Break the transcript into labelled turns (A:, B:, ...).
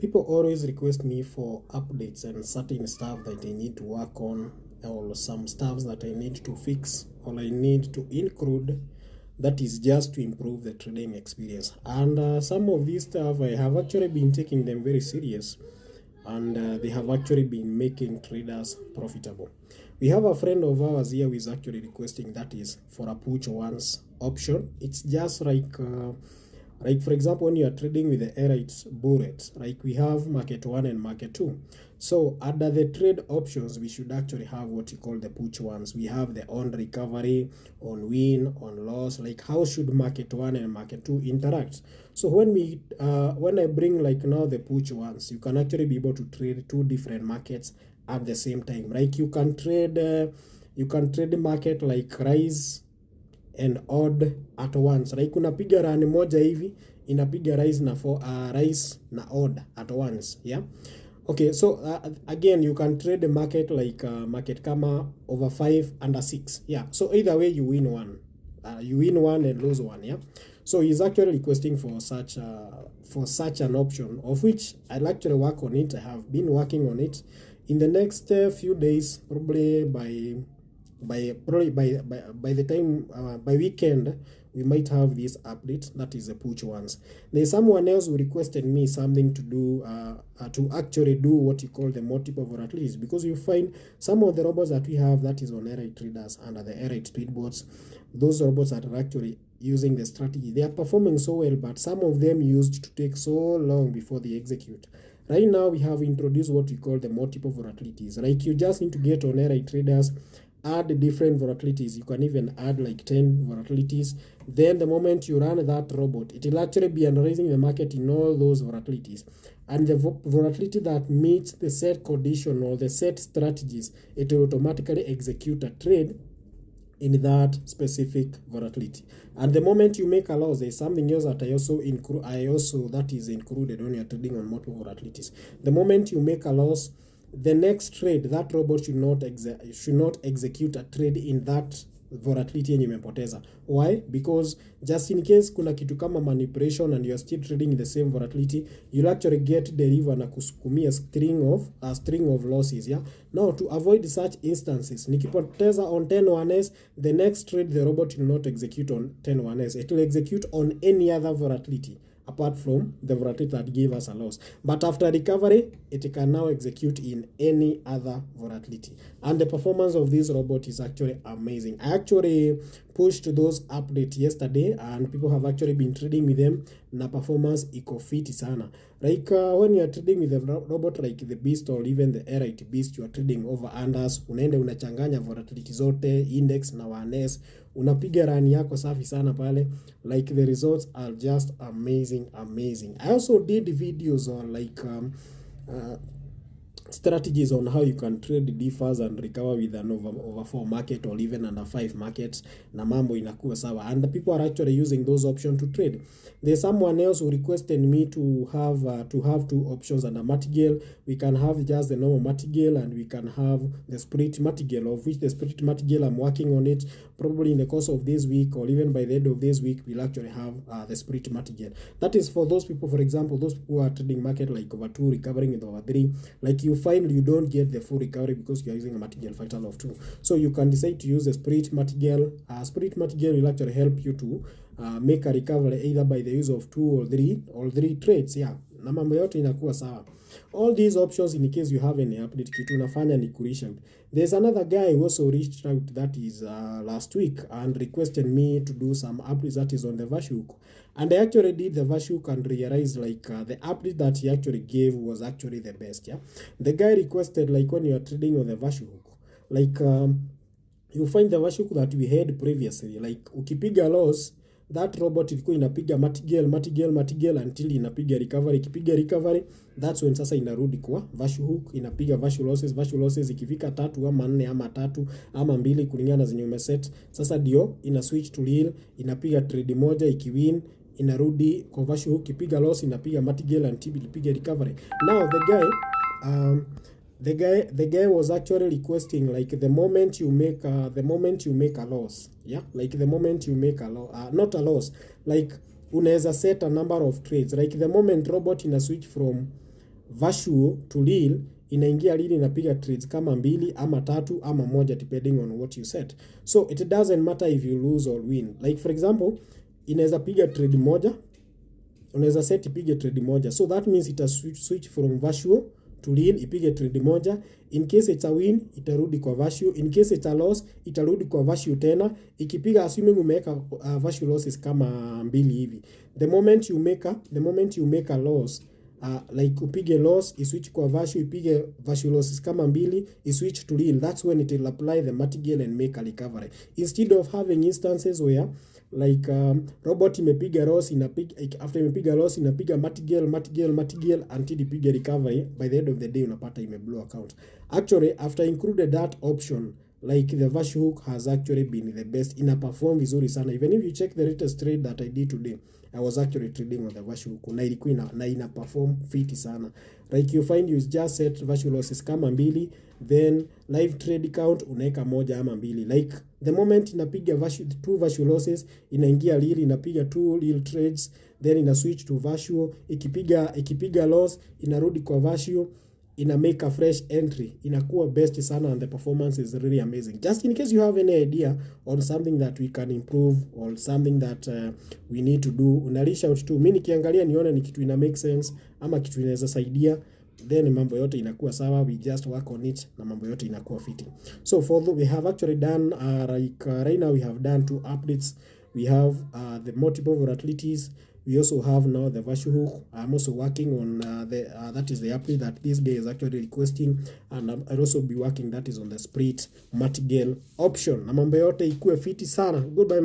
A: People always request me for updates and certain stuff that I need to work on, or some stuff that I need to fix or I need to include, that is just to improve the trading experience. And some of these stuff I have actually been taking them very serious, and they have actually been making traders profitable. We have a friend of ours here who is actually requesting, that is for a push once option. It's just like for example, when you are trading with the rates, bullets, like we have market 1 and market 2. So under the trade options, we should actually have what you call the push ones. We have the on recovery, on win, on loss. Like how should market 1 and market 2 interact? So when I bring like now the push ones, you can actually be able to trade two different markets at the same time. Like you can trade the market like rise and odd at once. Like unapiga run moja hivi inapiga rise na odd at once, yeah. Okay, so again, you can trade the market like market kama over 5 under 6, yeah. So either way you win one, and lose one, yeah. So he's actually requesting for such an option, of which I'll actually work on it. I have been working on it. In the next few days, probably by the time by weekend, we might have this update, that is the push ones. There's someone else who requested me something to do to actually do what you call the multiple volatilities, because you find some of the robots that we have that is on R8 traders under the R8 speedboats, those robots that are actually using the strategy, they are performing so well, but some of them used to take so long before they execute. Right now we have introduced what we call the multiple volatilities. Like you just need to get on R8 traders, add different volatilities. You can even add like 10 volatilities. Then the moment you run that robot, it will actually be analyzing the market in all those volatilities. And the volatility that meets the set condition or the set strategies, it will automatically execute a trade in that specific volatility. And the moment you make a loss, there's something else that I also that is included when you're trading on multiple volatilities. The moment you make a loss, the next trade, that robot should not execute a trade in that volatility yenye imepoteza. Why? Because just in case kuna kitu kama manipulation and you are still trading in the same volatility, you'll actually get Deriv na kusukumia a string of losses, yeah. Now to avoid such instances, nikipoteza on 10-1s, the next trade the robot will not execute on 10-1s. It will execute on any other volatility apart from the volatility that gave us a loss. But after recovery, it can now execute in any other volatility. And the performance of this robot is actually amazing. I actually pushed those updates yesterday and people have actually been trading with them na performance iko fiti sana. Like when you are trading with a robot like the Beast or even the R8 Beast, you are trading over unders, unaenda unachanganya volatility zote, index na 1s, unapiga run yako safi sana pale. Like the results are just amazing. I also did videos on like strategies on how you can trade differs and recover with an over 4 market or even under 5 markets, na mambo inakuwa sawa, and the people are actually using those options to trade. There's someone else who requested me to have 2 options under martingale. We can have just the normal martingale and we can have the spirit martingale, of which the spirit martingale I'm working on it. Probably in the course of this week or even by the end of this week, we'll actually have the spirit martingale. That is for those people, for example, those people who are trading market like over 2 recovering with over 3. Like you find you don't get the full recovery because you are using a martingale factor of 2. So you can decide to use the spirit martingale. Spirit martingale will actually help you to make a recovery either by the use of 2 or 3 trades, yeah. Na mambo yote inakuwa sawa. All these options, in case you have any update, kitu unafanya ni kureach out. There's another guy who also reached out, that is last week, and requested me to do some updates that is on the Vashhook. And I actually did the Vashhook and realized like the update that he actually gave was actually the best, yeah. The guy requested like when you are trading on the Vashhook, like you find the Vashhook that we had previously, like ukipiga loss, that robot ilikuwa inapiga martingale until inapiga recovery. Ikipiga recovery, that's when sasa inarudi kwa Vashhook, inapiga Vash losses ikifika 3 ama 4 ama 3 ama 2 kulingana zenye umeset. Sasa ndio ina switch to real, inapiga trade moja, ikiwin inarudi kwa Vashhook, ikipiga loss inapiga martingale until ipiga recovery. Now the guy was actually requesting like the moment you make a loss, yeah, like the moment you make a loss, not a loss, like unaweza set a number of trades, like the moment robot ina switch from virtual to real inaingia real, inapiga trades kama 2 ama 3 ama 1 depending on what you set. So it doesn't matter if you lose or win. Like for example, inaweza piga trade moja, unaweza set ipige trade moja, so that means ita switch from virtual to real, ipige trade moja. In case it's a win, itarudi kwa virtual. In case it's a loss, itarudi kwa virtual tena. Ikipiga, assuming umeweka virtual losses kama 2 hivi, the moment you make a loss, like upige loss, iswitch kwa virtual, ipige virtual losses kama 2, iswitch to real, that's when it will apply the martingale and make a recovery, instead of having instances where like robot imepiga loss, after imepiga loss inapiga martingale until ipige recovery. By the end of the day unapata imeblow account. Actually, after included that option, like the virtual hook has actually been the best, ina perform vizuri sana. Even if you check the latest trade that I did today, I was actually trading on the virtual hook na ilikuwa na ina perform fiti sana. Like you find you just set virtual losses kama 2, then live trade count unaweka 1 ama 2. Like the moment inapiga 2 virtual losses, inaingia real, inapiga 2 real trades, then ina switch to virtual. Ikipiga loss, inarudi kwa virtual, ina make a fresh entry, inakuwa best sana, and the performance is really amazing. Just in case you have any idea on something that we can improve or something that we need to do, una reach out to mimi, nikiangalia nione ni kitu ina make sense ama kitu inaweza saidia, then mambo yote inakuwa sawa, we just work on it na mambo yote inakuwa fiti. So we have actually done right now we have done 2 updates. We have the multiple volatilities. We also have now the virtual hook. I'm also working on that is the update that this guy is actually requesting, and I'll also be working that is on the split martingale option. Na mambo yote ikuwe fiti sana. Goodbye.